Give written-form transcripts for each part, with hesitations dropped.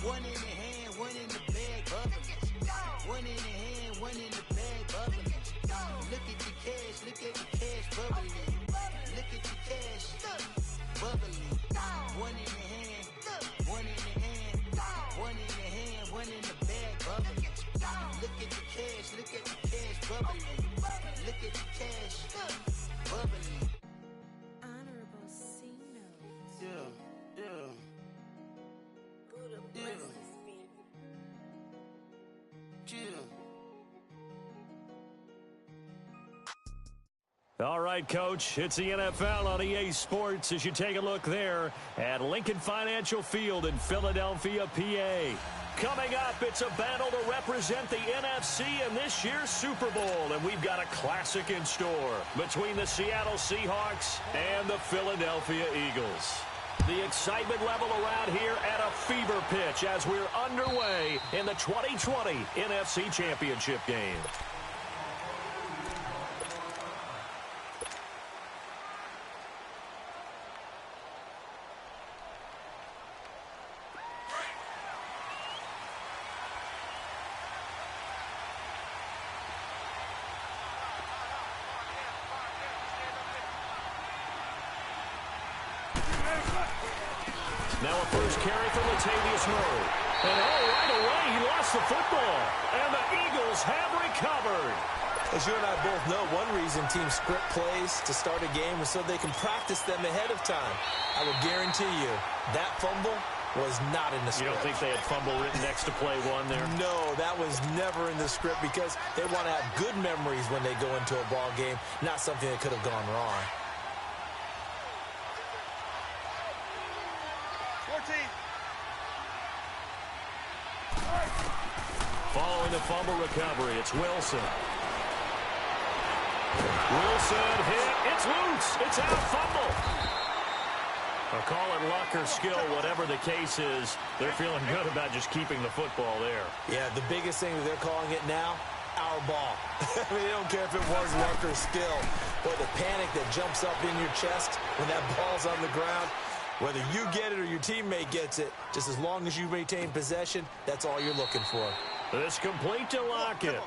One in the hand, one in the bag, bubbling. One in the hand, one in the bag, bubbling. Look at the cash, bubbling. Look at the cash, bubbling. One in the hand, one in the hand, one in the hand, one in the bag, bubbling. Look at the cash, bubbling. Look at the cash, bubbling. Honorable C notes. Yeah. Buddha blesses me. All right, Coach, it's the NFL on EA Sports as you take a look there at Lincoln Financial Field in Philadelphia, PA. Coming up, it's a battle to represent the NFC in this year's Super Bowl, and we've got a classic in store between the Seattle Seahawks and the Philadelphia Eagles. The excitement level around here at a fever pitch as we're underway in the 2020 NFC Championship game. Now a first carry for Latavius Murray. And right away, he lost the football. And the Eagles have recovered. As you and I both know, one reason teams script plays to start a game is so they can practice them ahead of time. I will guarantee you that fumble was not in the script. You don't think they had fumble written next to play one there? No, that was never in the script because they want to have good memories when they go into a ball game, not something that could have gone wrong. 14. Following the fumble recovery, it's Wilson. Wilson hit. It's loose. It's out. Fumble. I'll call it luck or skill, whatever the case is. They're feeling good about just keeping the football there. Yeah, the biggest thing that they're calling it now, our ball. I mean, they don't care if it was luck or skill. Boy, the panic that jumps up in your chest when that ball's on the ground, whether you get it or your teammate gets it, just as long as you maintain possession, that's all you're looking for. This complete to Lockett.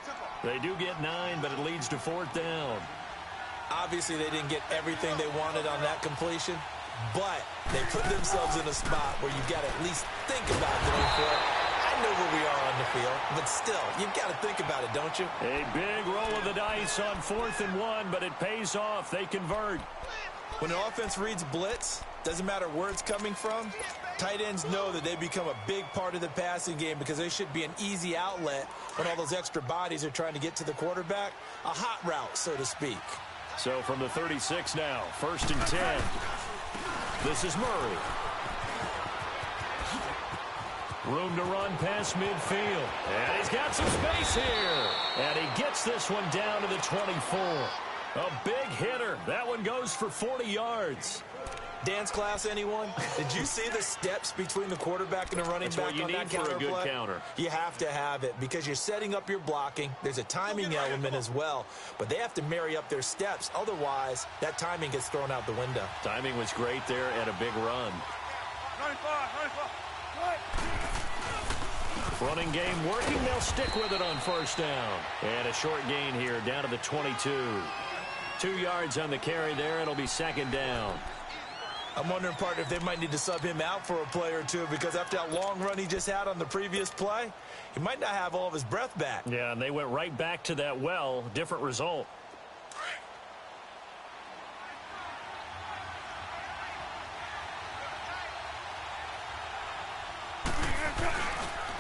They do get 9, but it leads to 4th down. Obviously, they didn't get everything they wanted on that completion, but they put themselves in a spot where you've got to at least think about going for it. I know where we are on the field, but still, you've got to think about it, don't you? A big roll of the dice on 4th and 1, but it pays off. They convert. When an offense reads blitz, doesn't matter where it's coming from, tight ends know that they become a big part of the passing game because they should be an easy outlet when all those extra bodies are trying to get to the quarterback. A hot route, so to speak. So from the 36 now, 1st and 10. This is Murray. Room to run past midfield. And he's got some space here. And he gets this one down to the 24. A big hitter. That one goes for 40 yards. Dance class, anyone? Did you see the steps between the quarterback and the running back on that counter for a good play? counter. You have to have it because you're setting up your blocking. There's a timing element as well, but they have to marry up their steps. Otherwise, that timing gets thrown out the window. Timing was great there and a big run. 95. Running game working. They'll stick with it on 1st down. And a short gain here down to the 22. 2 yards on the carry there. It'll be 2nd down. I'm wondering, partner, if they might need to sub him out for a play or two because after that long run he just had on the previous play, he might not have all of his breath back. Yeah, and they went right back to that well. Different result.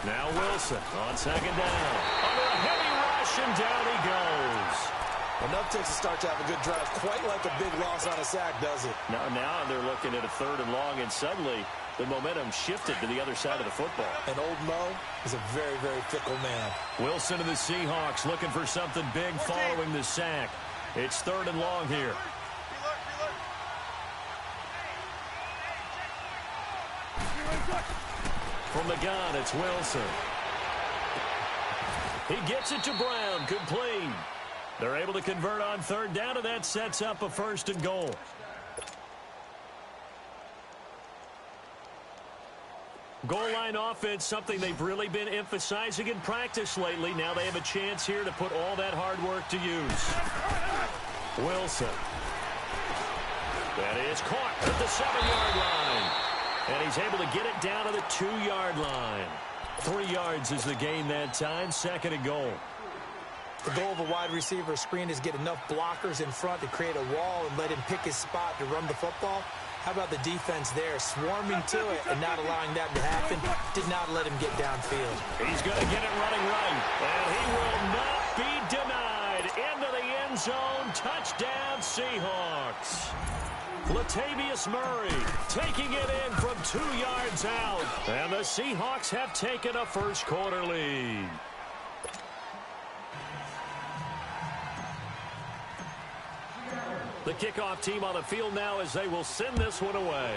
Now Wilson on 2nd down. Under a heavy rush, and down he goes. Enough takes to start to have a good drive. Quite like a big loss on a sack, does it? Now they're looking at a 3rd and long, and suddenly the momentum shifted to the other side of the football. And old Mo is a very, very fickle man. Wilson and the Seahawks looking for something big following the sack. It's 3rd and long here. From the gun, it's Wilson. He gets it to Brown. Complete. They're able to convert on 3rd down, and that sets up a 1st and goal. Goal line offense, something they've really been emphasizing in practice lately. Now they have a chance here to put all that hard work to use. Wilson. That is caught at the 7-yard line. And he's able to get it down to the 2-yard line. 3 yards is the gain that time. 2nd and goal. The goal of a wide receiver screen is get enough blockers in front to create a wall and let him pick his spot to run the football. How about the defense there, swarming to it and not allowing that to happen? Did not let him get downfield. He's going to get it running right, and he will not be denied. Into the end zone, touchdown Seahawks. Latavius Murray taking it in from 2 yards out, and the Seahawks have taken a first-quarter lead. The kickoff team on the field now as they will send this one away.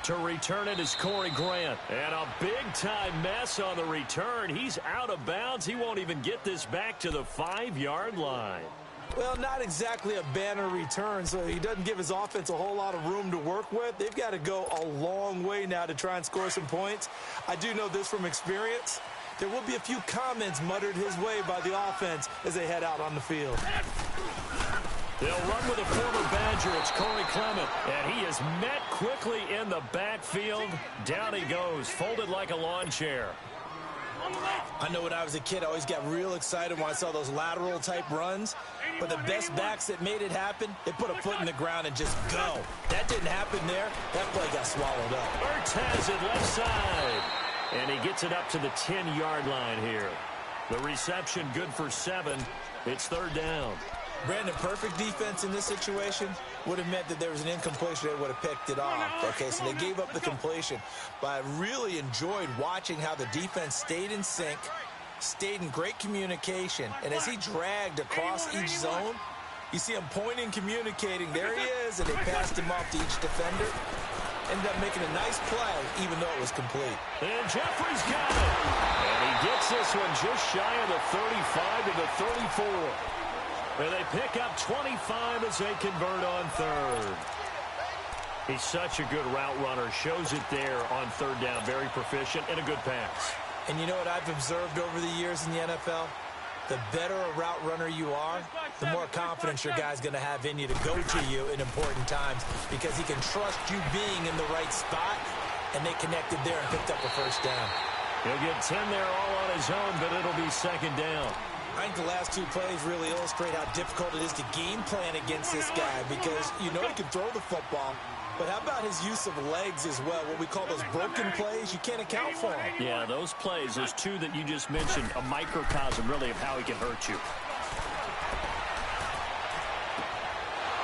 To return it is Corey Grant. And a big-time mess on the return. He's out of bounds. He won't even get this back to the 5-yard line. Well, not exactly a banner return, so he doesn't give his offense a whole lot of room to work with. They've got to go a long way now to try and score some points. I do know this from experience. There will be a few comments muttered his way by the offense as they head out on the field. They'll run with a former Badger. It's Corey Clement. And he is met quickly in the backfield. Down he goes, folded like a lawn chair. I know when I was a kid, I always got real excited when I saw those lateral-type runs. But the best backs that made it happen, they put a foot in the ground and just go. That didn't happen there. That play got swallowed up. Ertz has it left side. And he gets it up to the 10-yard line here. The reception good for 7. It's 3rd down. Brandon, perfect defense in this situation would have meant that there was an incompletion. They would have picked it off. Okay, so they gave up the completion. But I really enjoyed watching how the defense stayed in sync, stayed in great communication. And as he dragged across each zone, you see him pointing, communicating. There he is, and they passed him off to each defender. Ended up making a nice play, even though it was complete. And Jeffrey's got it. And he gets this one just shy of the 35 to the 34. And they pick up 25 as they convert on 3rd. He's such a good route runner. Shows it there on 3rd down. Very proficient and a good pass. And you know what I've observed over the years in the NFL? The better a route runner you are, the more confidence your guy's going to have in you to go to you in important times because he can trust you being in the right spot, and they connected there and picked up a first down. He'll get 10 there all on his own, but it'll be 2nd down. I think the last 2 plays really illustrate how difficult it is to game plan against this guy because you know he can throw the football, but how about his use of legs as well? What we call those broken plays, you can't account for them. Yeah, those plays, those 2 that you just mentioned, a microcosm really of how he can hurt you.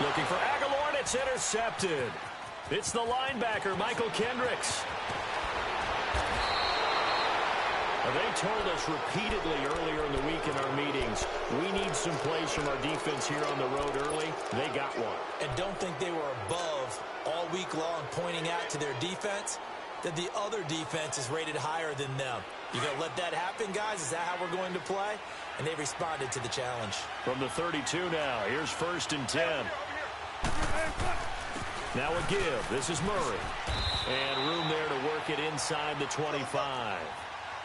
Looking for Aguilar, and it's intercepted. It's the linebacker, Michael Kendricks. They told us repeatedly earlier in the week in our meetings, we need some plays from our defense here on the road early. They got one. And don't think they were above all week long pointing out to their defense that the other defense is rated higher than them. You going to let that happen, guys? Is that how we're going to play? And they responded to the challenge. From the 32 now, here's 1st and 10. Now a give. This is Murray. And room there to work it inside the 25.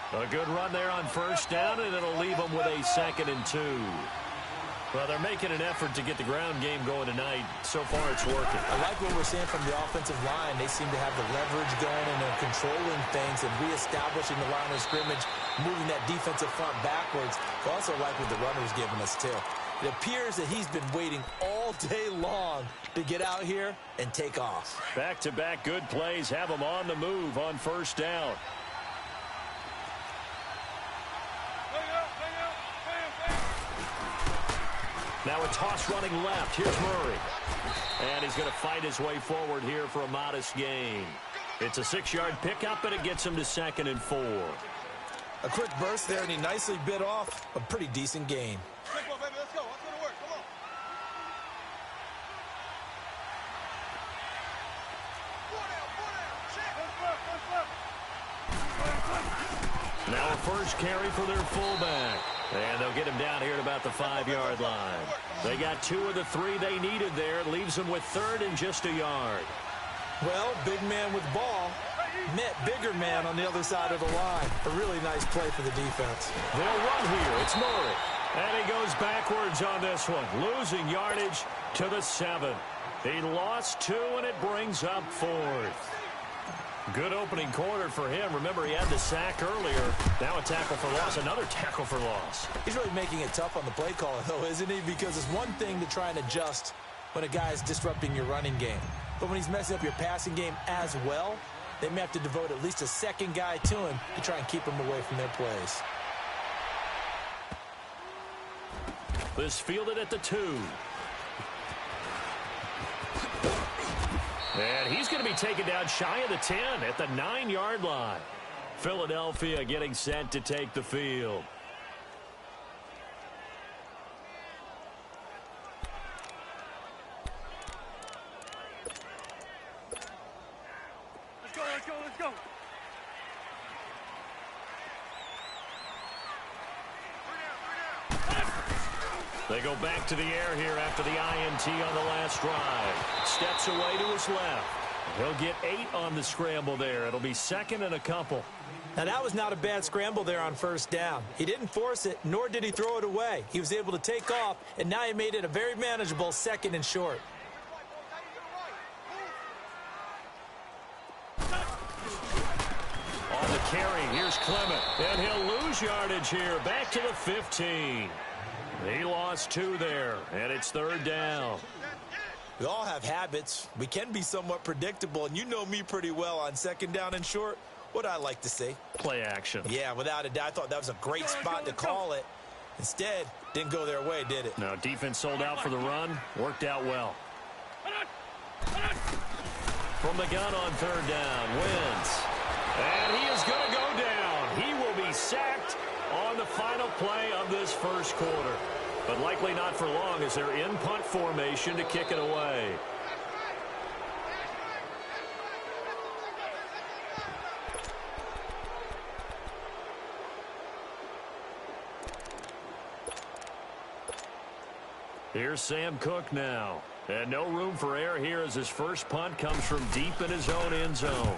A good run there on 1st down, and it'll leave them with a 2nd and 2. Well, they're making an effort to get the ground game going tonight. So far, it's working. I like what we're seeing from the offensive line. They seem to have the leverage going, and they're controlling things and reestablishing the line of scrimmage, moving that defensive front backwards. I also like what the runner's giving us, too. It appears that he's been waiting all day long to get out here and take off. Back-to-back good plays have them on the move on 1st down. Now a toss running left. Here's Murray. And he's going to fight his way forward here for a modest gain. It's a 6-yard pickup, and it gets him to 2nd and 4. A quick burst there, and he nicely bit off a pretty decent gain. Let's go, baby. Let's go. Let's go to work. Come on. Now a first carry for their fullback. And they'll get him down here at about the 5-yard line. They got 2 of the 3 they needed there. It leaves them with 3rd and just a yard. Well, big man with ball met bigger man on the other side of the line. A really nice play for the defense. They'll run here. It's Murray. And he goes backwards on this one, losing yardage to the 7. He lost 2, and it brings up 4th. Good opening quarter for him. Remember, he had the sack earlier. Now a tackle for loss, another tackle for loss. He's really making it tough on the play caller, though, isn't he? Because it's one thing to try and adjust when a guy is disrupting your running game. But when he's messing up your passing game as well, they may have to devote at least a second guy to him to try and keep him away from their plays. This fielded at the 2. And he's going to be taken down shy of the 10 at the 9-yard line. Philadelphia getting set to take the field. Let's go, let's go, let's go. They go back to the air here after the INT on the last drive. Steps away to his left. He'll get 8 on the scramble there. It'll be 2nd and a couple. Now, that was not a bad scramble there on 1st down. He didn't force it, nor did he throw it away. He was able to take off, and now he made it a very manageable 2nd and short. On the carry, here's Clement. And he'll lose yardage here. Back to the 15. He lost 2 there, and it's 3rd down. We all have habits. We can be somewhat predictable, and you know me pretty well on 2nd down and short. What I like to see. Play action. Yeah, without a doubt. I thought that was a great spot to call it. Instead, didn't go their way, did it? No, defense sold out for the run. Worked out well. From the gun on 3rd down, Wentz. And he is going to go down. He will be sacked on the final play of this first quarter. But likely not for long as they're in punt formation to kick it away. Here's Sam Cook now. And no room for error here as his first punt comes from deep in his own end zone.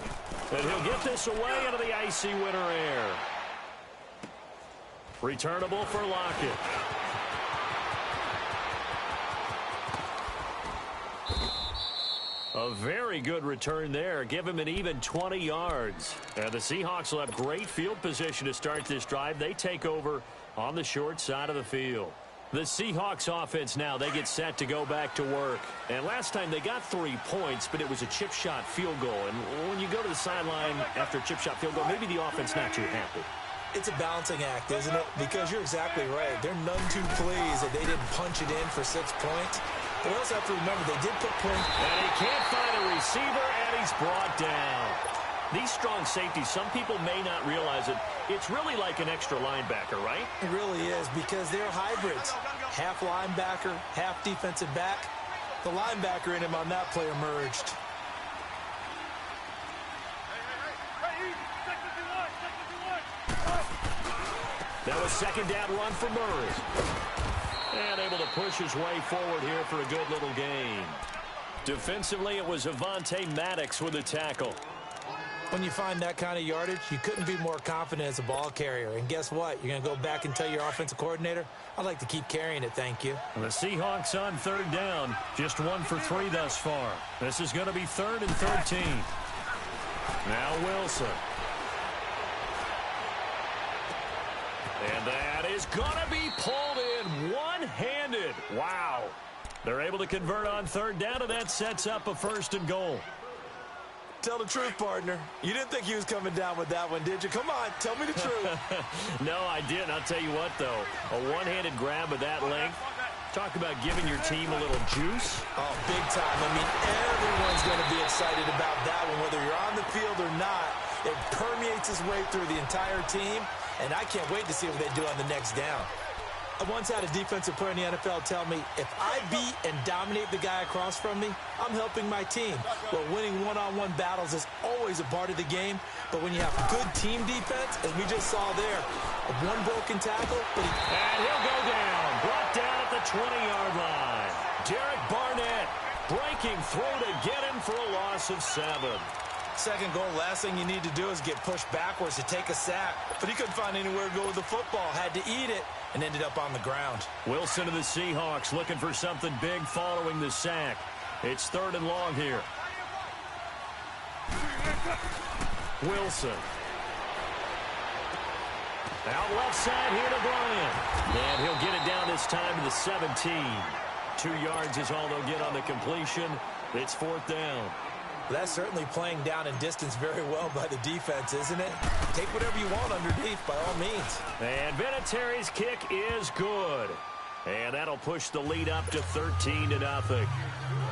And he'll get this away into the icy winter air. Returnable for Lockett. A very good return there. Give him an even 20 yards. And the Seahawks will have great field position to start this drive. They take over on the short side of the field. The Seahawks offense now, they get set to go back to work. And last time they got 3 points, but it was a chip shot field goal. And when you go to the sideline after a chip shot field goal, maybe the offense not too happy. It's a balancing act, isn't it? Because you're exactly right. They're none too pleased that they didn't punch it in for 6 points. But we also have to remember they did put points. And he can't find a receiver, and he's brought down. These strong safeties, some people may not realize it. It's really like an extra linebacker, right? It really is, because they're hybrids. Half linebacker, half defensive back. The linebacker in him on that play emerged. That was 2nd down run for Murray. And able to push his way forward here for a good little gain. Defensively, it was Avonte Maddox with a tackle. When you find that kind of yardage, you couldn't be more confident as a ball carrier. And guess what? You're going to go back and tell your offensive coordinator, I'd like to keep carrying it, thank you. The Seahawks on 3rd down, just 1 for 3 thus far. This is going to be 3rd and 13. Now Wilson. And that is going to be pulled in one-handed. Wow. They're able to convert on 3rd down, and that sets up a 1st and goal. Tell the truth, partner. You didn't think he was coming down with that one, did you? Come on, tell me the truth. No, I didn't. I'll tell you what, though. A one-handed grab of that length. Talk about giving your team a little juice. Oh, big time. I mean, everyone's going to be excited about that one, whether you're on the field or not. It permeates its way through the entire team, and I can't wait to see what they do on the next down. I once had a defensive player in the NFL tell me, if I beat and dominate the guy across from me, I'm helping my team. Well, winning one-on-one battles is always a part of the game, but when you have good team defense, as we just saw there, one broken tackle, but and he'll go down, brought down at the 20-yard line. Derek Barnett Breaking through to get him for a loss of 7. Second goal, last thing you need to do is get pushed backwards to take a sack. But he couldn't find anywhere to go with the football. Had to eat it and ended up on the ground. Wilson of the Seahawks looking for something big following the sack. It's 3rd and long here. Wilson. Out left side here to Bryant. And he'll get it down this time to the 17. 2 yards is all they'll get on the completion. It's 4th down. That's certainly playing down in distance very well by the defense, isn't it? Take whatever you want underneath by all means. And Vinatieri's kick is good. And that'll push the lead up to 13-0.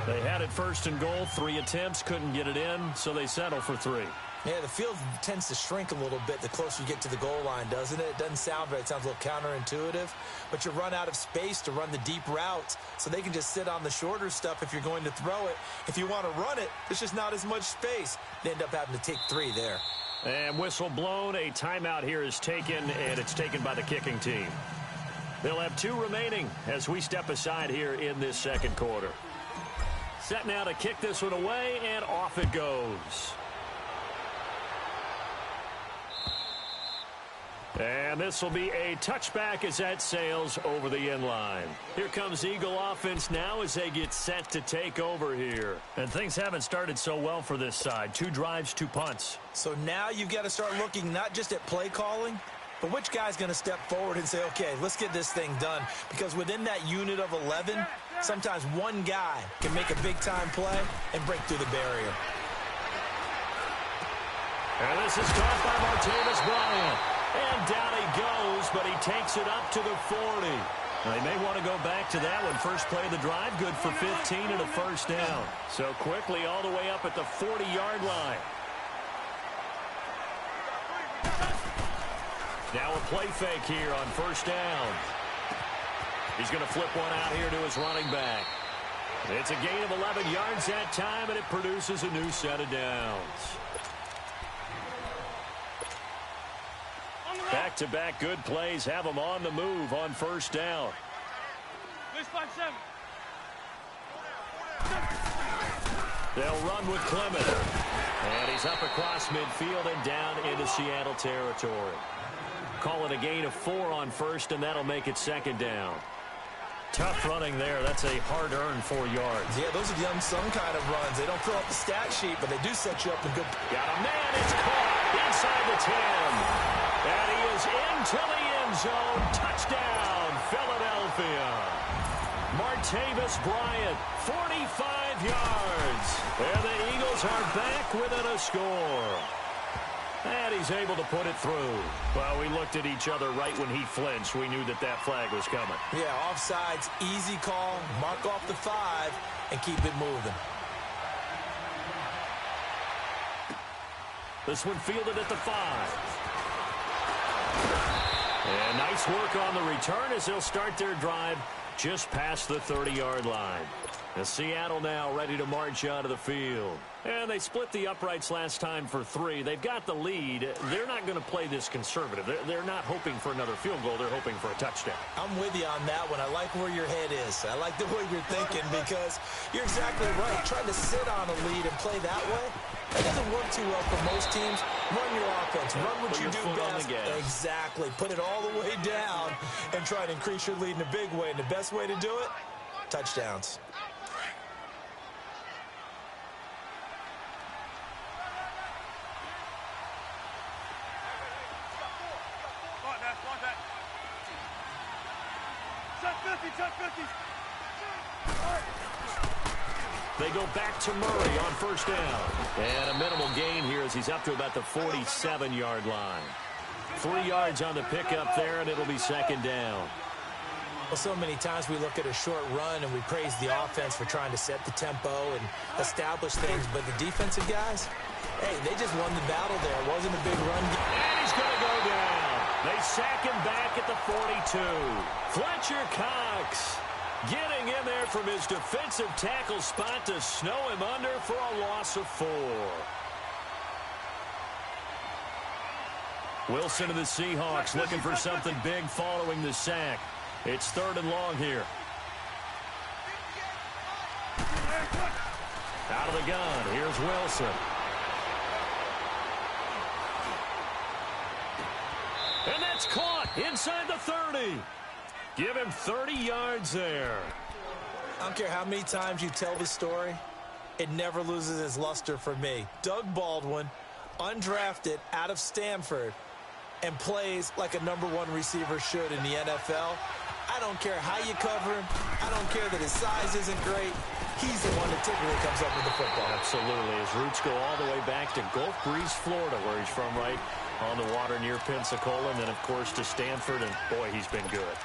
They had it 1st and goal, 3 attempts, couldn't get it in, so they settle for 3. Yeah, the field tends to shrink a little bit the closer you get to the goal line, doesn't it? It doesn't sound right. It sounds a little counterintuitive. But you run out of space to run the deep routes, so they can just sit on the shorter stuff if you're going to throw it. If you want to run it, there's just not as much space. They end up having to take 3 there. And whistle blown. A timeout here is taken, and it's taken by the kicking team. They'll have 2 remaining as we step aside here in this second quarter. Set now to kick this one away, and off it goes. And this will be a touchback as that sails over the end line. Here comes Eagle offense now as they get set to take over here. And things haven't started so well for this side. 2 drives, 2 punts. So now you've got to start looking not just at play calling, but which guy's going to step forward and say, okay, let's get this thing done. Because within that unit of 11, sometimes one guy can make a big-time play and break through the barrier. And this is caught by Martavis Bryant. And down he goes, but he takes it up to the 40. Now, they may want to go back to that one. First play of the drive, good for 15 and a 1st down. So quickly all the way up at the 40-yard line. Now a play fake here on 1st down. He's going to flip one out here to his running back. It's a gain of 11 yards that time, and it produces a new set of downs. Back-to-back good plays have them on the move on 1st down. They'll run with Clement. And he's up across midfield and down into Seattle territory. Call it a gain of 4 on 1st, and that'll make it 2nd down. Tough running there. That's a hard-earned 4 yards. Yeah, those are the unsung kind of runs. They don't fill up the stat sheet, but they do set you up in good... Got a man. It's caught inside the 10. And he is into the end zone. Touchdown, Philadelphia. Martavis Bryant, 45 yards. And the Eagles are back within a score. And he's able to put it through. Well, we looked at each other right when he flinched. We knew that that flag was coming. Yeah, offsides, easy call. Mark off the 5 and keep it moving. This one fielded at the 5. And nice work on the return as they'll start their drive just past the 30-yard line. And Seattle now ready to march out of the field. And they split the uprights last time for 3. They've got the lead. They're not going to play this conservative. They're not hoping for another field goal. They're hoping for a touchdown. I'm with you on that one. I like where your head is. I like the way you're thinking because you're exactly right. Trying to sit on a lead and play that way, that doesn't work too well for most teams. Run your offense. Run what you do best. Exactly. Put it all the way down and try to increase your lead in a big way. And the best way to do it, touchdowns. They go back to Murray on 1st down. And a minimal gain here as he's up to about the 47-yard line. 3 yards on the pickup there, and it'll be 2nd down. Well, so many times we look at a short run and we praise the offense for trying to set the tempo and establish things. But the defensive guys, hey, they just won the battle there. It wasn't a big run. And he's going to go down. They sack him back at the 42. Fletcher Cox getting in there from his defensive tackle spot to snow him under for a loss of 4. Wilson of the Seahawks looking for something big following the sack. It's 3rd and long here. Out of the gun, here's Wilson. And that's caught inside the 30. Give him 30 yards there. I don't care how many times you tell the story, it never loses its luster for me. Doug Baldwin, undrafted out of Stanford, and plays like a #1 receiver should in the NFL. I don't care how you cover him. I don't care that his size isn't great. He's the one that typically comes up with the football. Absolutely. His roots go all the way back to Gulf Breeze, Florida, where he's from, right on the water near Pensacola, and then, of course, to Stanford, and, boy, he's been good.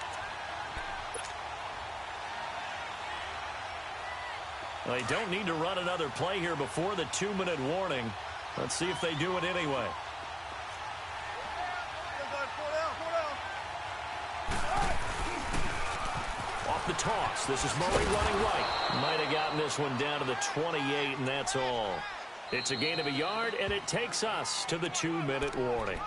Well, they don't need to run another play here before the 2-minute warning. Let's see if they do it anyway. Off the toss. This is Murray running right. Might have gotten this one down to the 28, and that's all. It's a gain of a yard, and it takes us to the 2-minute warning.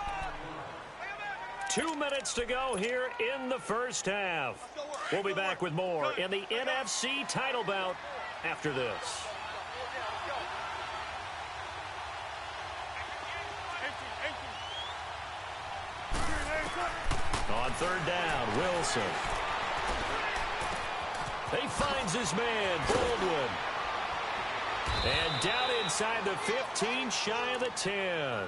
2 minutes to go here in the first half. We'll be back with more in the NFC title bout after this. On third down, Wilson. He finds his man, Baldwin. And down inside the 15, shy of the 10.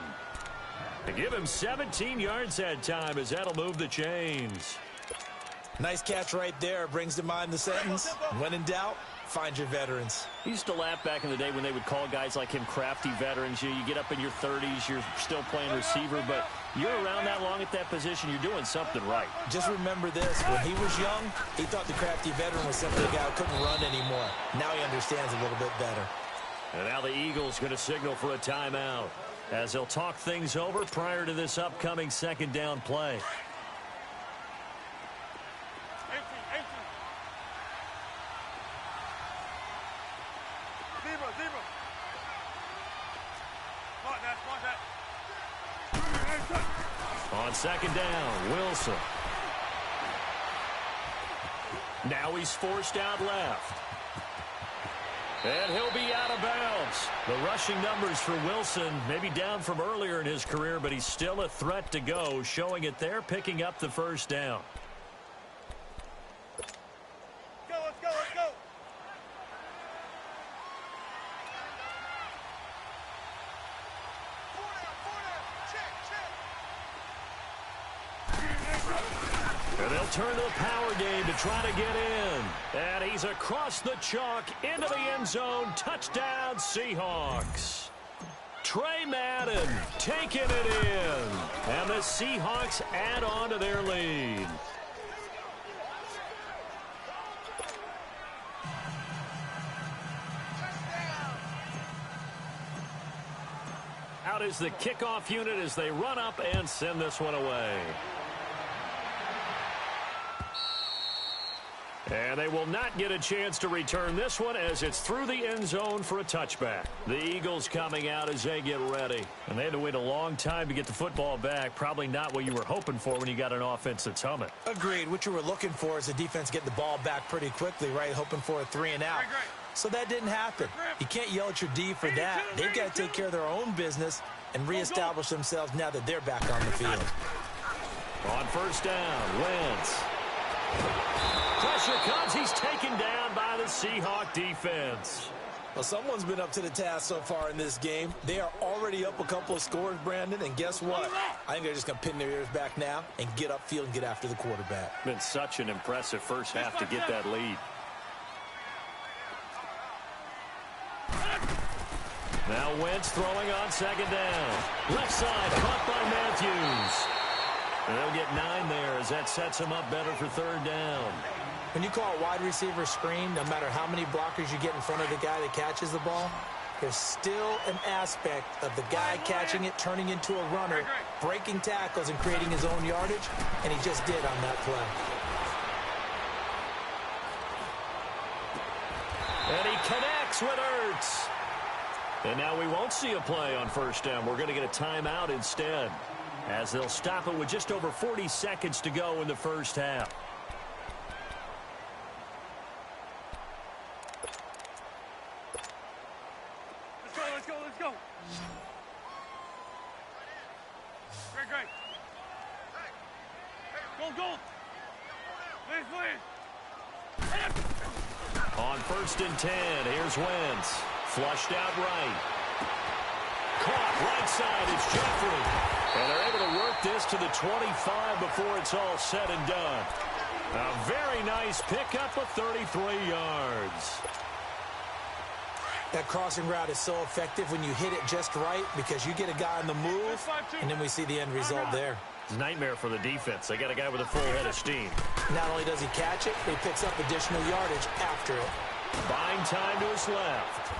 To give him 17 yards that time, as that'll move the chains. Nice catch right there. Brings to mind the sentence, when in doubt, find your veterans. He used to laugh back in the day when they would call guys like him crafty veterans. You get up in your 30s, you're still playing receiver, but you're around that long at that position, you're doing something right. Just remember this, when he was young, he thought the crafty veteran was simply a guy who couldn't run anymore. Now he understands a little bit better. And now the Eagles going to signal for a timeout as they'll talk things over prior to this upcoming second down play. On second down, Wilson. Now he's forced out left. And he'll be out of bounds. The rushing numbers for Wilson maybe down from earlier in his career, but he's still a threat to go, showing it there, picking up the first down. Let's go, let's go. And they'll turn to the power game to try to get in. And he's across the chalk into the end zone. Touchdown, Seahawks. Trey Madden taking it in. And the Seahawks add on to their lead. Out is the kickoff unit as they run up and send this one away. And they will not get a chance to return this one as it's through the end zone for a touchback. The Eagles coming out as they get ready. And they had to wait a long time to get the football back. Probably not what you were hoping for when you got an offense that's humming. Agreed. What you were looking for is the defense getting the ball back pretty quickly, right? Hoping for a 3 and out. So that didn't happen. You can't yell at your D for that. They've got to take care of their own business and reestablish themselves now that they're back on the field. On first down, Wentz. Pressure comes. He's taken down by the Seahawk defense. Well, someone's been up to the task so far in this game. They are already up a couple of scores, Brandon, and guess what? I think they're just going to pin their ears back now and get upfield and get after the quarterback. Been such an impressive first half to get that lead. Now Wentz throwing on second down. Left side, caught by Matthews. And they'll get 9 there as that sets him up better for third down. When you call a wide receiver screen, no matter how many blockers you get in front of the guy that catches the ball, there's still an aspect of the guy catching it, turning into a runner, breaking tackles and creating his own yardage, and he just did on that play. And he connects with Ertz. And now we won't see a play on first down. We're going to get a timeout instead, as they'll stop it with just over 40 seconds to go in the first half. go. Great. Go. Please. On 1st and 10, here's Wentz. Flushed out right. Caught right side, it's Jeffrey. And they're able to work this to the 25 before it's all said and done. A very nice pickup of 33 yards. That crossing route is so effective when you hit it just right because you get a guy on the move, and then we see the end result there. It's a nightmare for the defense. They got a guy with a full head of steam. Not only does he catch it, he picks up additional yardage after it. Buying time to his left.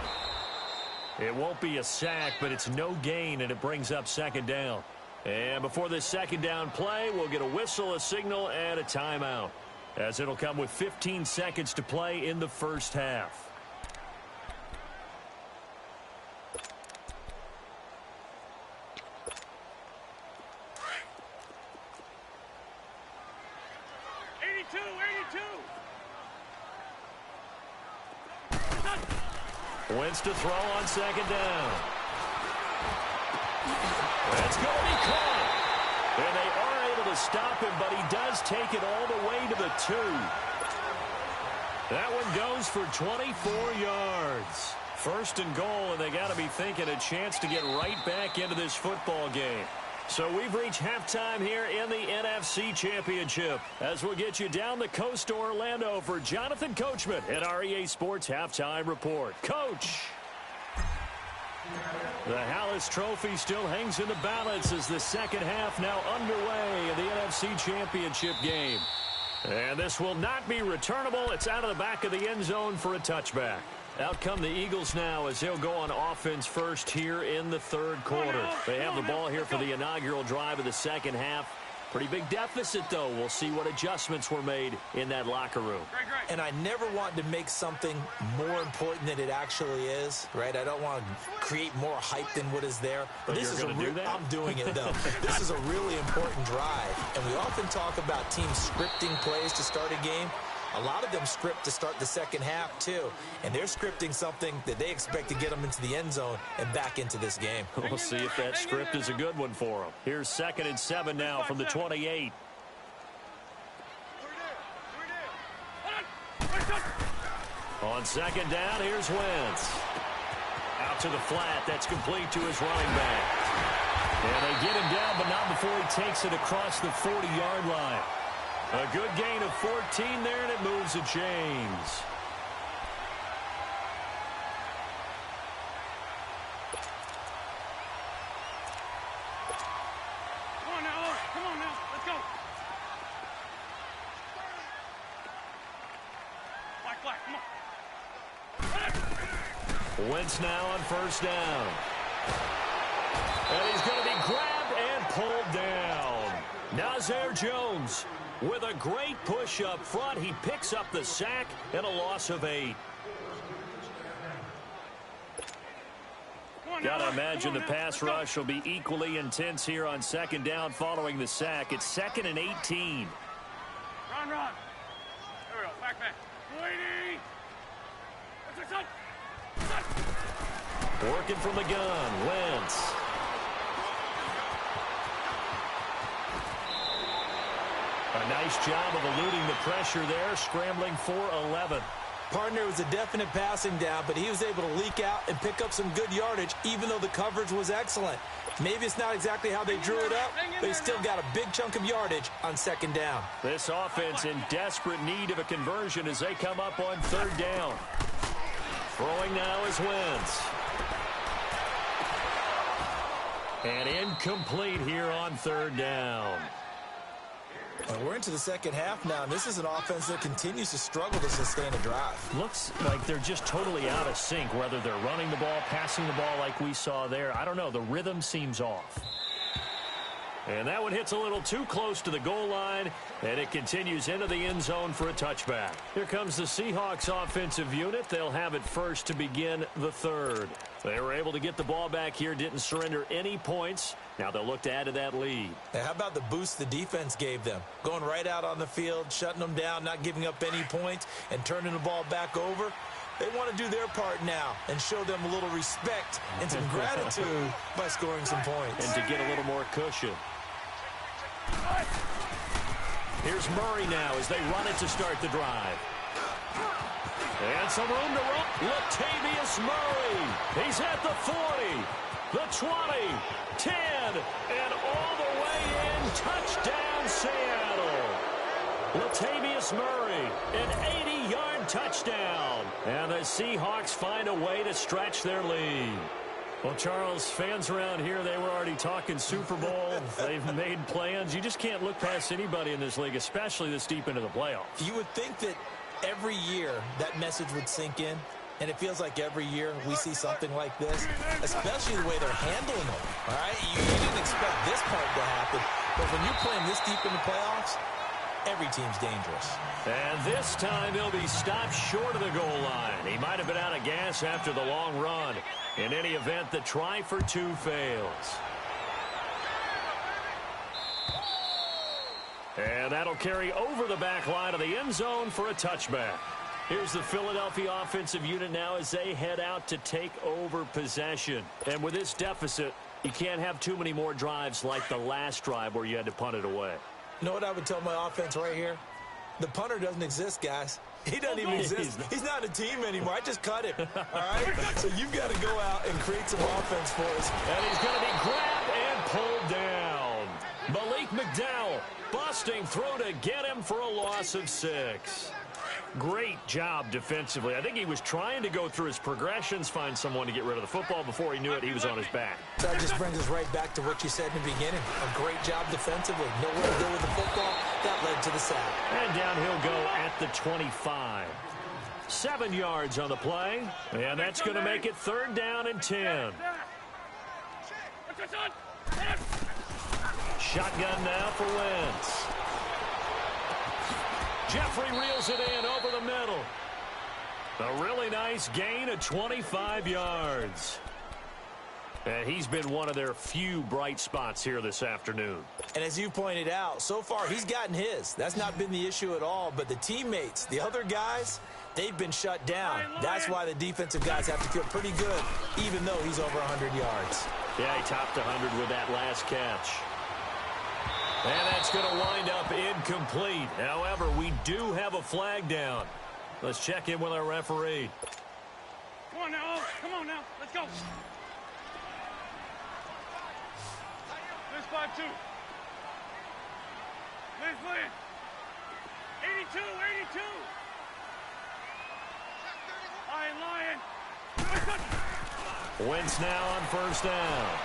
It won't be a sack, but it's no gain, and it brings up 2nd down. And before this 2nd down play, we'll get a whistle, a signal, and a timeout, as it'll come with 15 seconds to play in the 1st half. Wentz to throw on 2nd down. That's going to be caught. And they are able to stop him, but he does take it all the way to the 2. That one goes for 24 yards. 1st and goal, and they got to be thinking a chance to get right back into this football game. So we've reached halftime here in the NFC Championship, as we'll get you down the coast to Orlando for Jonathan Coachman at our EA Sports Halftime Report. Coach! The Hallis Trophy still hangs in the balance as the 2nd half now underway in the NFC Championship game. And this will not be returnable. It's out of the back of the end zone for a touchback. Out come the Eagles now as they'll go on offense first here in the 3rd quarter. They have the ball here for the inaugural drive of the 2nd half. Pretty big deficit, though. We'll see what adjustments were made in that locker room. And I never want to make something more important than it actually is, right? I don't want to create more hype than what is there. But this is do that? I'm doing it, though. This is a really important drive. And we often talk about teams scripting plays to start a game. A lot of them script to start the 2nd half, too. And they're scripting something that they expect to get them into the end zone and back into this game. We'll see if that script is a good one for them. Here's 2nd and 7 now from the 28. On 2nd down, here's Wentz. Out to the flat. That's complete to his running back. And they get him down, but not before he takes it across the 40-yard line. A good gain of 14 there, and it moves the chains. Come on now, let's go. Black, come on. Wentz now on 1st down. And he's going to be grabbed and pulled down. Nazir Jones with a great push up front. He picks up the sack and a loss of 8. Got to imagine the pass rush will be equally intense here on 2nd down following the sack. It's 2nd and 18. Run. There we go. Back. Lady. Working from the gun, Wentz. A nice job of eluding the pressure there, scrambling for 11. Partner was a definite passing down, but he was able to leak out and pick up some good yardage, even though the coverage was excellent. Maybe it's not exactly how they drew it up, but he still got a big chunk of yardage on 2nd down. This offense in desperate need of a conversion as they come up on 3rd down. Throwing now is Wentz. And incomplete here on 3rd down. We're into the 2nd half now, and this is an offense that continues to struggle to sustain a drive. Looks like they're just totally out of sync, whether they're running the ball, passing the ball like we saw there. I don't know. The rhythm seems off. And that one hits a little too close to the goal line, and it continues into the end zone for a touchback. Here comes the Seahawks offensive unit. They'll have it first to begin the 3rd. They were able to get the ball back here, didn't surrender any points. Now they'll look to add to that lead. Now, how about the boost the defense gave them? Going right out on the field, shutting them down, not giving up any points, and turning the ball back over. They want to do their part now and show them a little respect and some gratitude by scoring some points. And to get a little more cushion. Here's Murray now as they run it to start the drive. And some room to run. Latavius Murray. He's at the 40, the 20, 10, and all the way in. Touchdown, Seattle. Latavius Murray, an 80-yard touchdown. And the Seahawks find a way to stretch their lead. Well, Charles, fans around here, they were already talking Super Bowl. They've made plans. You just can't look past anybody in this league, especially this deep into the playoffs. You would think that every year that message would sink in, and it feels like every year we see something like this, especially the way they're handling it. All right, you didn't expect this part to happen, but when you're playing this deep in the playoffs, every team's dangerous. And this time he'll be stopped short of the goal line. He might have been out of gas after the long run. In any event, the try for two fails. And that'll carry over the back line of the end zone for a touchback. Here's the Philadelphia offensive unit now as they head out to take over possession. And with this deficit, you can't have too many more drives like the last drive where you had to punt it away. You know what I would tell my offense right here? The punter doesn't exist, guys. He doesn't even exist. He's not a team anymore. I just cut him. All right? So you've got to go out and create some offense for us. And he's going to be grabbed and pulled down. Malik McDowell busting through to get him for a loss of 6. Great job defensively. I think he was trying to go through his progressions, find someone to get rid of the football. Before he knew it, he was on his back. That just brings us right back to what you said in the beginning. A great job defensively. Nowhere to go with the football. That led to the sack. And down he'll go at the 25. 7 yards on the play. And that's going to make it 3rd down and 10. Shotgun now for Wentz. Jeffrey reels it in over the middle. A really nice gain of 25 yards. And he's been one of their few bright spots here this afternoon. And as you pointed out, so far he's gotten his. That's not been the issue at all. But the teammates, the other guys, they've been shut down. That's why the defensive guys have to feel pretty good, even though he's over 100 yards. Yeah, he topped 100 with that last catch. And that's going to wind up incomplete. However, we do have a flag down. Let's check in with our referee. Come on now. Come on now. Let's go. Liz 5-2. Liz Lynn. 82, 82. Lion. Wentz now on 1st down.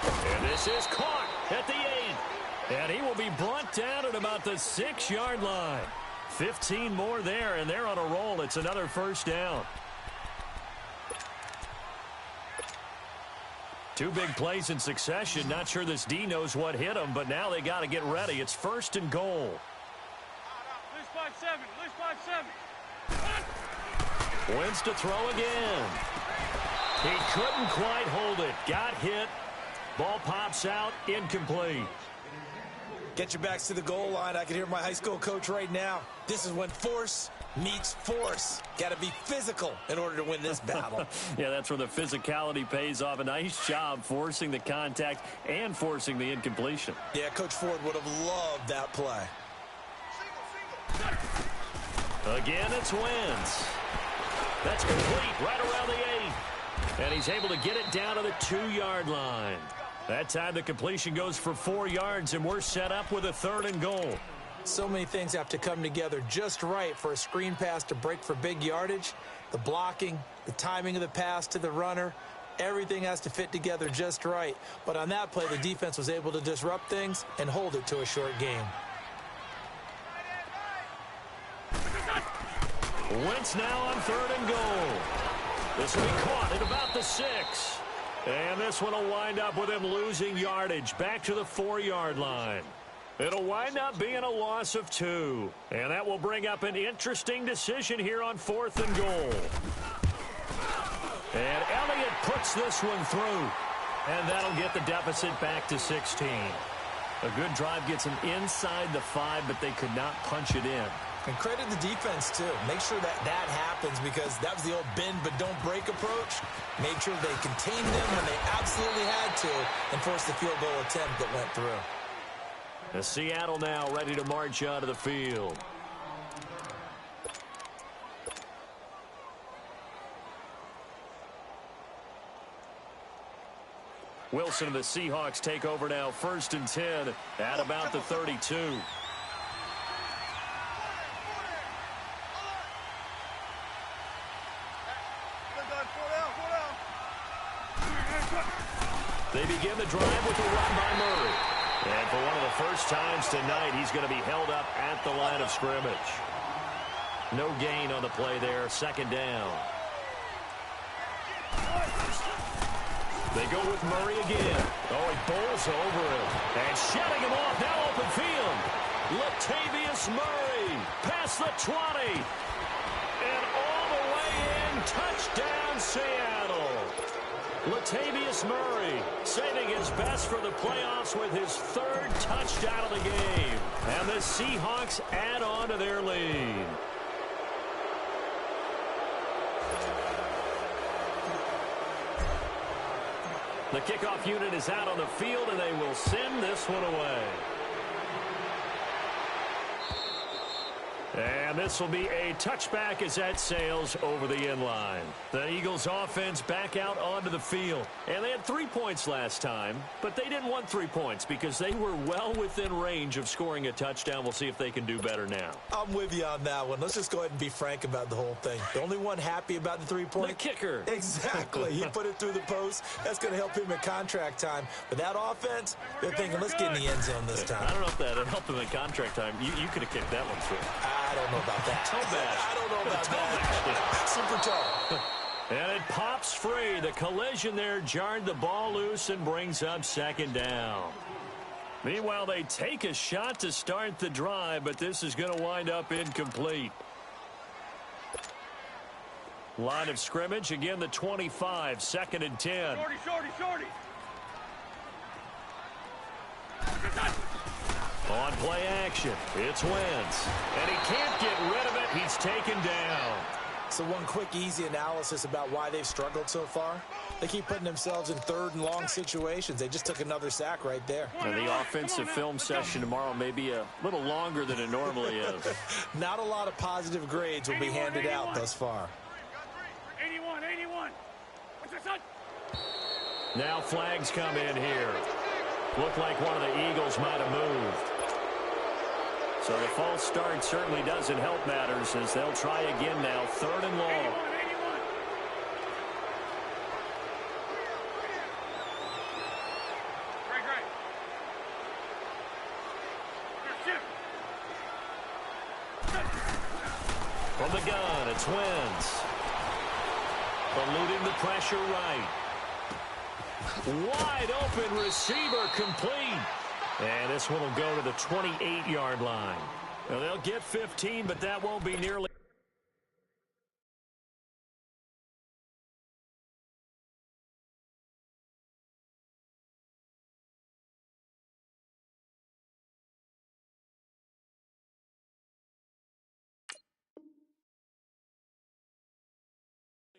And this is caught at the 8. And he will be brought down at about the 6-yard line. 15 more there, and they're on a roll. It's another 1st down. 2 big plays in succession. Not sure this D knows what hit him, but now they got to get ready. It's 1st and goal. Liz 5-7. Liz 5-7. Wentz to throw again. He couldn't quite hold it. Got hit. Ball pops out. Incomplete. Get your backs to the goal line. I can hear my high school coach right now. This is when force meets force. Got to be physical in order to win this battle. Yeah, that's where the physicality pays off. A nice job forcing the contact and forcing the incompletion. Yeah, Coach Ford would have loved that play. Again, it's Wentz. That's complete right around the 8. And he's able to get it down to the 2-yard line. That time the completion goes for 4 yards, and we're set up with a 3rd and goal. So many things have to come together just right for a screen pass to break for big yardage. The blocking, the timing of the pass to the runner, everything has to fit together just right. But on that play, the defense was able to disrupt things and hold it to a short game. Wentz now on 3rd and goal. This will be caught at about the 6. And this one will wind up with him losing yardage back to the 4-yard line. It'll wind up being a loss of 2. And that will bring up an interesting decision here on 4th and goal. And Elliott puts this one through. And that'll get the deficit back to 16. A good drive gets them inside the 5, but they could not punch it in. And credit the defense, too. Make sure that happens because that was the old bend but don't break approach. Made sure they contained them when they absolutely had to and forced the field goal attempt that went through. The Seattle now ready to march onto the field. Wilson and the Seahawks take over now, 1st and 10 at about the 32. They begin the drive with a run by Murray. And for one of the first times tonight, he's going to be held up at the line of scrimmage. No gain on the play there, 2nd down. They go with Murray again. Oh, he bowls over him. And shutting him off, now open field. Latavius Murray past the 20. And all the way in, touchdown Seattle. Latavius Murray saving his best for the playoffs with his 3rd touchdown of the game. And the Seahawks add on to their lead. The kickoff unit is out on the field, and they will send this one away. And this will be a touchback as that sails over the end line. The Eagles offense back out onto the field. And they had 3 points last time, but they didn't want 3 points because they were well within range of scoring a touchdown. We'll see if they can do better now. I'm with you on that one. Let's just go ahead and be frank about the whole thing. The only one happy about the 3-point. The kicker. Exactly. He put it through the post. That's going to help him at contract time. But that offense, they're thinking, let's get in the end zone this time. I don't know if that helped him at contract time. You could have kicked that one through. I don't know about that. I don't know about that. Super tall. And it pops free. The collision there jarred the ball loose and brings up 2nd down. Meanwhile, they take a shot to start the drive, but this is going to wind up incomplete. Line of scrimmage, again the 25, 2nd and 10. Shorty. On play action, it's Wentz. And he can't get rid of it. He's taken down. So one quick, easy analysis about why they've struggled so far. They keep putting themselves in 3rd and long situations. They just took another sack right there. And the offensive film session tomorrow may be a little longer than it normally is. Not a lot of positive grades will be handed out thus far. 81. What's that, son? Now flags come in here. Looked like one of the Eagles might have moved. So the false start certainly doesn't help matters as they'll try again now, 3rd and long. 81. Great. From the gun, it's Wentz. Eluding the pressure right. Wide open receiver complete. And this one will go to the 28-yard line. Now, they'll get 15, but that won't be nearly.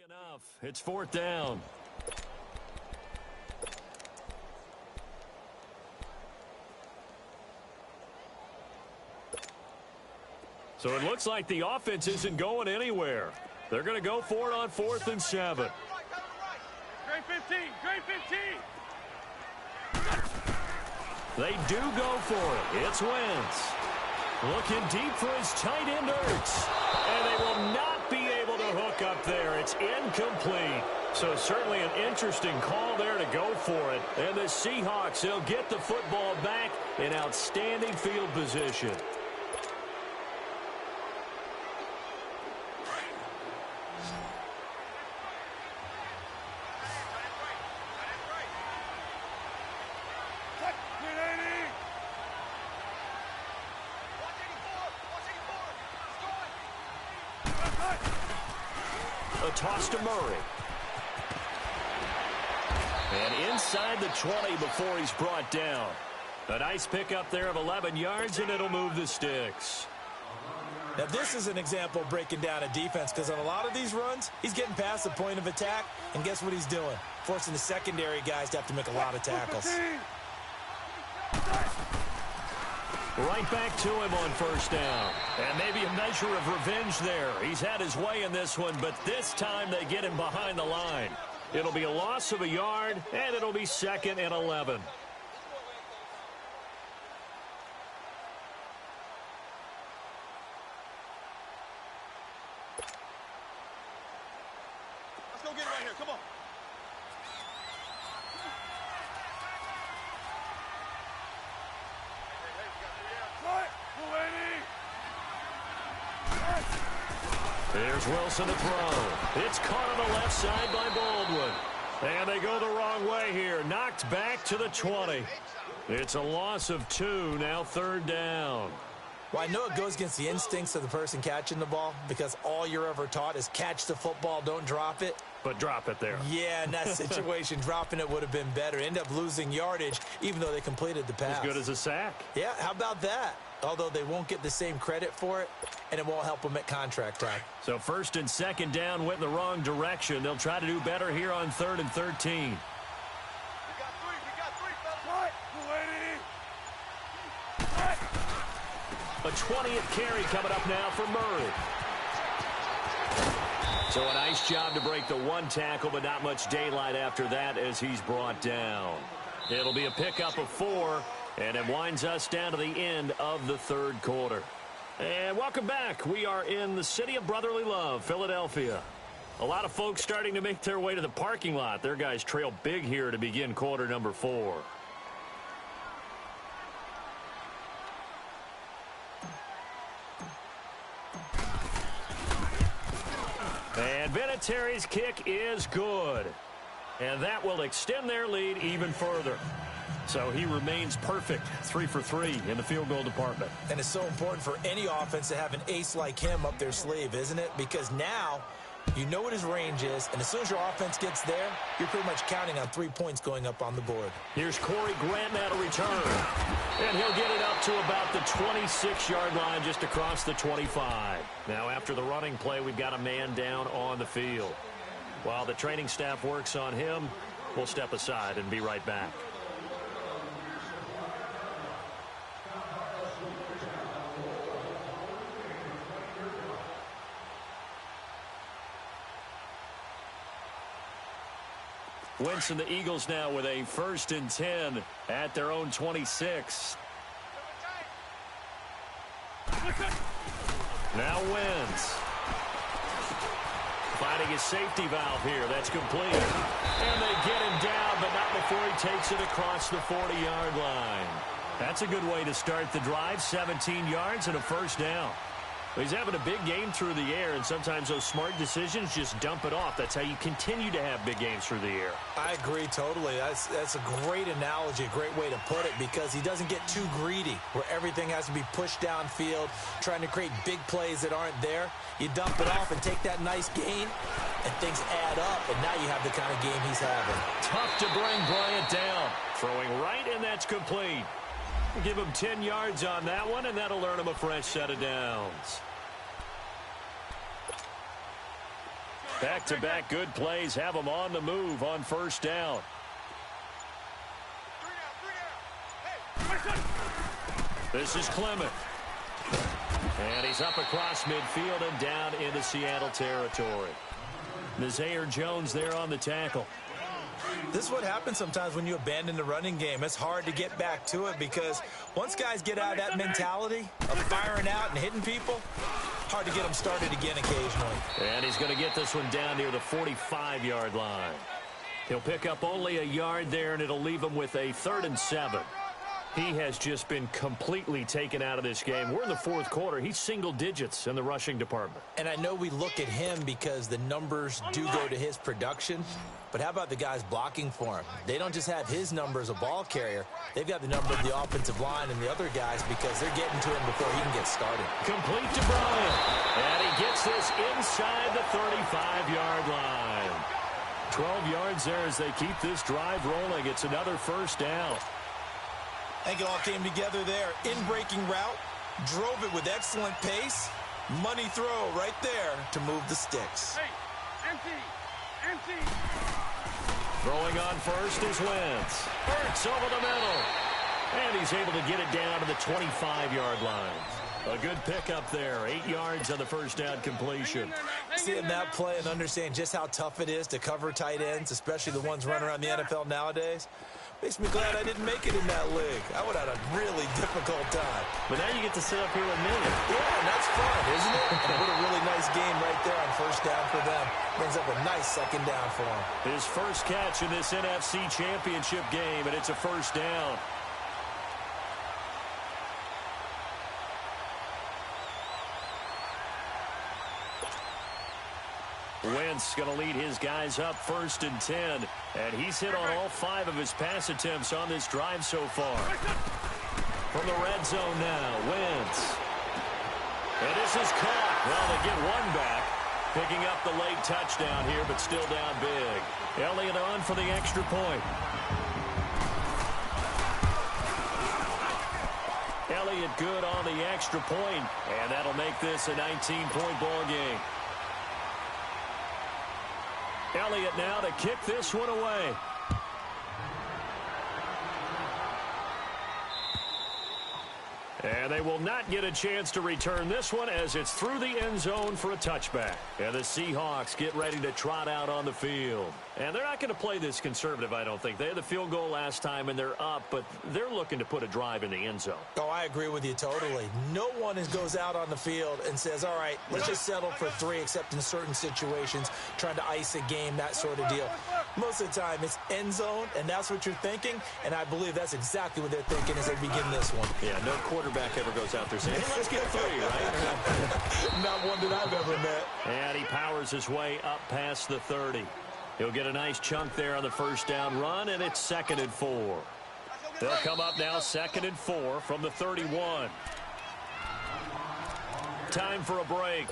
Enough. It's 4th down. So it looks like the offense isn't going anywhere. They're going to go for it on 4th and 7. Great 15. They do go for it. It's Wentz. Looking deep for his tight end, Ertz. And they will not be able to hook up there. It's incomplete. So certainly an interesting call there to go for it. And the Seahawks, they'll get the football back in outstanding field position. A toss to Murray. And inside the 20 before he's brought down. A nice pickup there of 11 yards, and it'll move the sticks. Now, this is an example of breaking down a defense because on a lot of these runs, he's getting past the point of attack, and guess what he's doing? Forcing the secondary guys to have to make a lot of tackles. Right back to him on first down. And maybe a measure of revenge there. He's had his way in this one, but this time they get him behind the line. It'll be a loss of a yard, and it'll be 2nd and 11. Let's go get it right here. Come on. Here's Wilson to throw. It's caught on the left side by Baldwin. And they go the wrong way here. Knocked back to the 20. It's a loss of 2, now 3rd down. Well, I know it goes against the instincts of the person catching the ball because all you're ever taught is catch the football, don't drop it. But drop it there. Yeah, in that situation, dropping it would have been better. End up losing yardage, even though they completed the pass. As good as a sack. Yeah, how about that? Although they won't get the same credit for it, and it won't help them at contract time. So 1st and 2nd down went in the wrong direction. They'll try to do better here on 3rd and 13. We got three, fellas. A 20th carry coming up now for Murray. So a nice job to break the 1 tackle, but not much daylight after that as he's brought down. It'll be a pickup of 4, and it winds us down to the end of the 3rd quarter. And welcome back. We are in the city of brotherly love, Philadelphia. A lot of folks starting to make their way to the parking lot. Their guys trail big here to begin quarter number 4. And Vinatieri's kick is good. And that will extend their lead even further. So he remains perfect, 3 for 3 in the field goal department. And it's so important for any offense to have an ace like him up their sleeve, isn't it? Because now you know what his range is, and as soon as your offense gets there, you're pretty much counting on 3 points going up on the board. Here's Corey Grant now to return. And he'll get it up to about the 26-yard line, just across the 25. Now after the running play, we've got a man down on the field. While the training staff works on him, we'll step aside and be right back. Winston, the Eagles now with a 1st and 10 at their own 26. Now wins. Finding his safety valve here. That's complete. And they get him down, but not before he takes it across the 40-yard line. That's a good way to start the drive. 17 yards and a 1st down. He's having a big game through the air, and sometimes those smart decisions just dump it off. That's how you continue to have big games through the air. I agree totally. That's a great analogy, a great way to put it, because he doesn't get too greedy where everything has to be pushed downfield, trying to create big plays that aren't there. You dump it off and take that nice gain, and things add up, and now you have the kind of game he's having. Tough to bring Bryant down. Throwing right, and that's complete. Give him 10 yards on that one, and that'll earn him a fresh set of downs. Back-to-back good plays have him on the move on 1st down. This is Clement. And he's up across midfield and down into Seattle territory. Nazaire Jones there on the tackle. This is what happens sometimes when you abandon the running game. It's hard to get back to it because once guys get out of that mentality of firing out and hitting people, hard to get them started again occasionally. And he's going to get this one down near the 45-yard line. He'll pick up only a yard there, and it'll leave him with a 3rd and 7. He has just been completely taken out of this game. We're in the 4th quarter. He's single digits in the rushing department. And I know we look at him because the numbers do go to his production, but how about the guys blocking for him? They don't just have his number as a ball carrier. They've got the number of the offensive line and the other guys because they're getting to him before he can get started. Complete to Bryant. And he gets this inside the 35-yard line. 12 yards there as they keep this drive rolling. It's another 1st down. I think it all came together there. In-breaking route, drove it with excellent pace, Money throw right there to move the sticks. Hey, empty. Throwing on first is Wentz. Hurts over the middle. And he's able to get it down to the 25-yard line. A good pickup there. 8 yards on the first down completion. Seeing that play and understand just how tough it is to cover tight ends, especially the ones running around the NFL nowadays, makes me glad I didn't make it in that league. I would have had a really difficult time. But now you get to sit up here with me. Yeah, and that's fun, isn't it? And what a really nice game right there on first down for them. Brings up a nice second down for him. His first catch in this NFC Championship game, and it's a first down. Wentz going to lead his guys up 1st and 10. And he's hit on all 5 of his pass attempts on this drive so far. From the red zone now, Wentz. And this is caught. Well, they get one back. Picking up the late touchdown here, but still down big. Elliott on for the extra point. Elliott good on the extra point, and that'll make this a 19-point ball game. Elliott now to kick this one away. And they will not get a chance to return this one as it's through the end zone for a touchback. And the Seahawks get ready to trot out on the field. And they're not going to play this conservative, I don't think. They had the field goal last time, and they're up, but they're looking to put a drive in the end zone. Oh, I agree with you totally. No one goes out on the field and says, all right, let's just settle for 3, except in certain situations, trying to ice a game, that sort of deal. Most of the time, it's end zone, and that's what you're thinking, and I believe that's exactly what they're thinking as they begin this one. Yeah, no quarterback ever goes out there saying, hey, let's get 3, right? Not one that I've ever met. And he powers his way up past the 30. He'll get a nice chunk there on the first down run, and it's 2nd and 4. They'll come up now 2nd and 4 from the 31. Time for a break.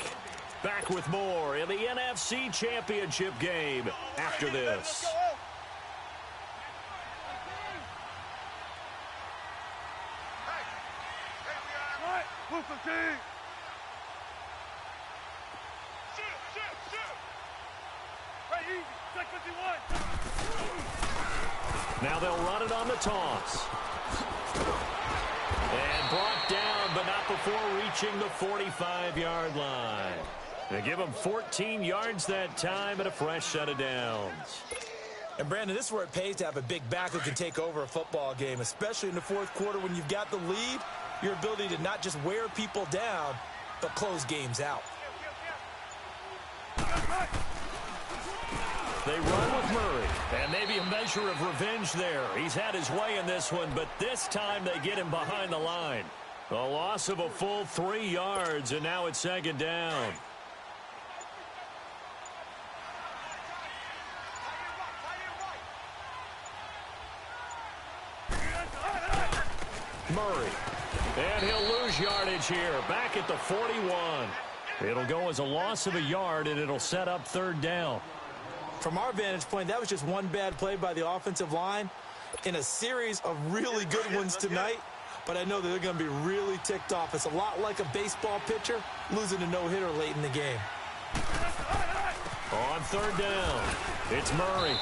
Back with more in the NFC Championship game after this. Now they'll run it on the toss. And brought down, but not before reaching the 45-yard line. They give him 14 yards that time and a fresh set of downs. And, Brandon, this is where it pays to have a big back who can take over a football game, especially in the 4th quarter when you've got the lead, your ability to not just wear people down, but close games out. They run with Murray, and maybe a measure of revenge there. He's had his way in this one, but this time they get him behind the line. A loss of a full 3 yards, and now it's 2nd down. Murray, and he'll lose yardage here, back at the 41. It'll go as a loss of a yard, and it'll set up 3rd down. From our vantage point, that was just one bad play by the offensive line in a series of really good ones tonight, but I know that they're going to be really ticked off. It's a lot like a baseball pitcher losing a no-hitter late in the game. On 3rd down, it's Murray.